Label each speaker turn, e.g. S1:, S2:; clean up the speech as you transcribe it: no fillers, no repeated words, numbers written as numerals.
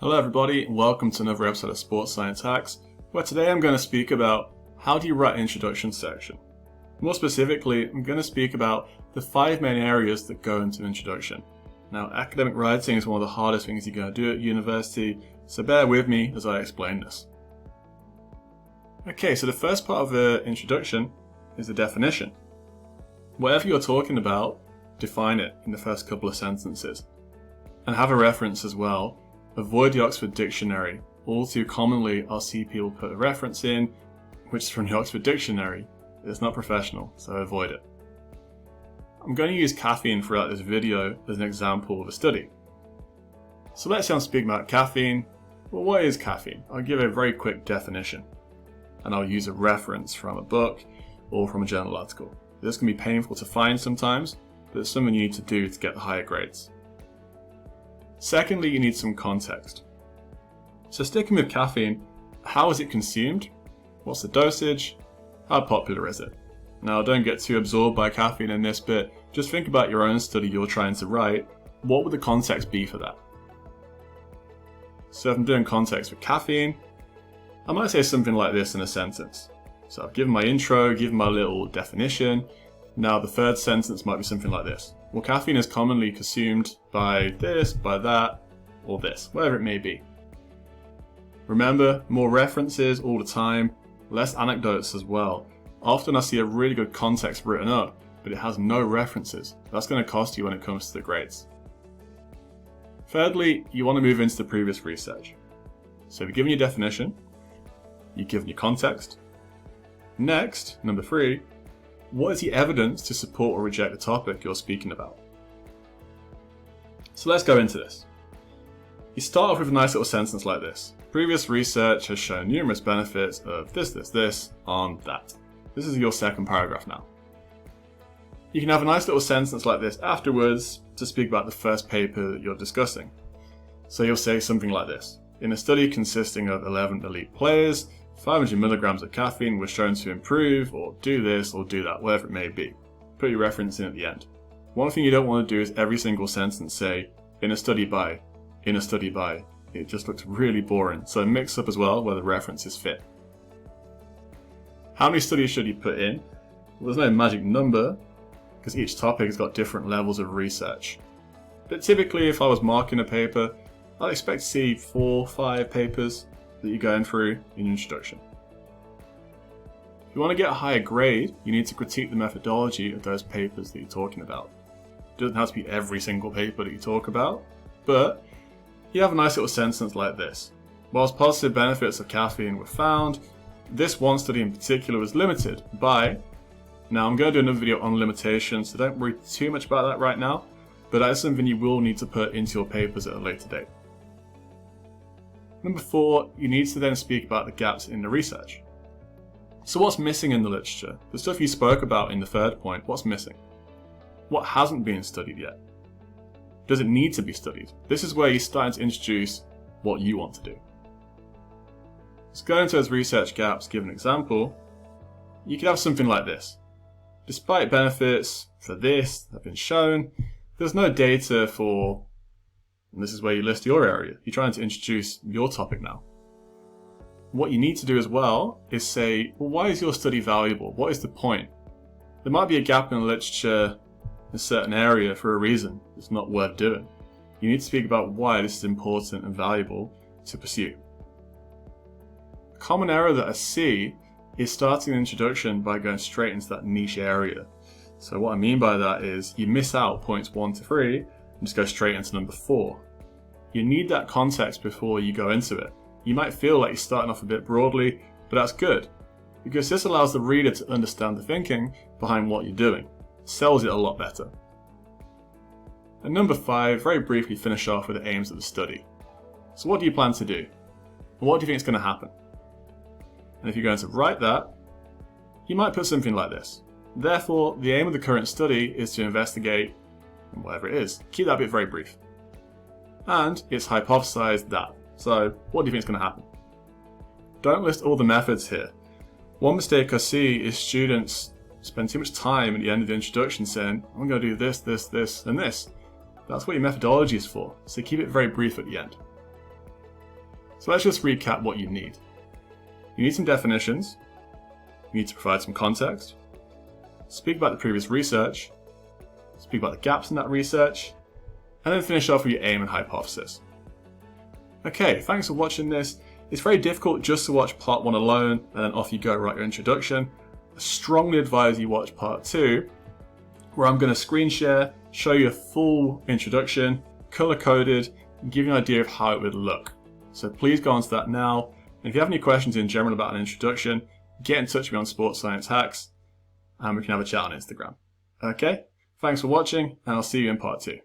S1: Hello everybody, and welcome to another episode of Sports Science Hacks, where today I'm going to speak about how do you write an introduction section. More specifically, I'm going to speak about the 5 main areas that go into an introduction. Now, academic writing is one of the hardest things you're going to do at university, so bear with me as I explain this. Okay, so the first part of the introduction is the definition. Whatever you're talking about, define it in the first couple of sentences. And have a reference as well. Avoid the Oxford Dictionary. All too commonly I'll see people put a reference in, which is from the Oxford Dictionary. It's not professional, so avoid it. I'm going to use caffeine throughout this video as an example of a study. So let's say I'm speaking about caffeine. Well, what is caffeine? I'll give a very quick definition. And I'll use a reference from a book or from a journal article. This can be painful to find sometimes, but it's something you need to do to get the higher grades. Secondly, you need some context. So sticking with caffeine, how is it consumed? What's the dosage? How popular is it? Now, don't get too absorbed by caffeine in this bit. Just think about your own study you're trying to write. What would the context be for that? So if I'm doing context with caffeine, I might say something like this in a sentence. So I've given my intro, given my little definition. Now the third sentence might be something like this. Well, caffeine is commonly consumed by this, by that, or this, whatever it may be. Remember, more references all the time, less anecdotes as well. Often I see a really good context written up, but it has no references. That's going to cost you when it comes to the grades. Thirdly, you want to move into the previous research. So you've given your definition, you've given your context. Next, number 3, what is the evidence to support or reject the topic you're speaking about? So let's go into this. You start off with a nice little sentence like this. Previous research has shown numerous benefits of this on that. This is your second paragraph now. You can have a nice little sentence like this afterwards to speak about the first paper that you're discussing. So you'll say something like this. In a study consisting of 11 elite players, 500 milligrams of caffeine was shown to improve, or do this, or do that, whatever it may be. Put your reference in at the end. One thing you don't want to do is every single sentence say, in a study by, in a study by. It just looks really boring, so mix up as well where the references fit. How many studies should you put in? Well, there's no magic number, because each topic has got different levels of research. But typically, if I was marking a paper, I'd expect to see 4 or 5 papers that you're going through in your introduction. If you want to get a higher grade, you need to critique the methodology of those papers that you're talking about. It doesn't have to be every single paper that you talk about, but you have a nice little sentence like this. Whilst positive benefits of caffeine were found, this one study in particular was limited by... Now I'm going to do another video on limitations, so don't worry too much about that right now, but that is something you will need to put into your papers at a later date. Number 4, you need to then speak about the gaps in the research. So what's missing in the literature? The stuff you spoke about in the third point, what's missing? What hasn't been studied yet? Does it need to be studied? This is where you're starting to introduce what you want to do. Let's go into those research gaps, give an example. You could have something like this. Despite benefits for this that have been shown, there's no data for... And this is where you list your area. You're trying to introduce your topic now. What you need to do as well is say, well, why is your study valuable? What is the point? There might be a gap in the literature in a certain area for a reason. It's not worth doing. You need to speak about why this is important and valuable to pursue. A common error that I see is starting an introduction by going straight into that niche area. So what I mean by that is you miss out points 1 to 3 and just go straight into number 4. You need that context before you go into it. You might feel like you're starting off a bit broadly, but that's good, because this allows the reader to understand the thinking behind what you're doing. It sells it a lot better. And number 5, very briefly finish off with the aims of the study. So what do you plan to do? And what do you think is going to happen? And if you're going to write that, you might put something like this. Therefore, the aim of the current study is to investigate whatever it is. Keep that bit very brief. And it's hypothesized that. So, what do you think is going to happen? Don't list all the methods here. One mistake I see is students spend too much time at the end of the introduction saying, I'm going to do this, and this. That's what your methodology is for, so keep it very brief at the end. So let's just recap what you need. You need some definitions, you need to provide some context, speak about the previous research, speak about the gaps in that research, and then finish off with your aim and hypothesis. Okay, thanks for watching this. It's very difficult just to watch part 1 alone and then off you go write your introduction. I strongly advise you watch part 2, where I'm going to screen share, show you a full introduction, color coded, and give you an idea of how it would look. So please go on to that now. And if you have any questions in general about an introduction, get in touch with me on Sports Science Hacks and we can have a chat on Instagram. Okay, thanks for watching and I'll see you in part 2.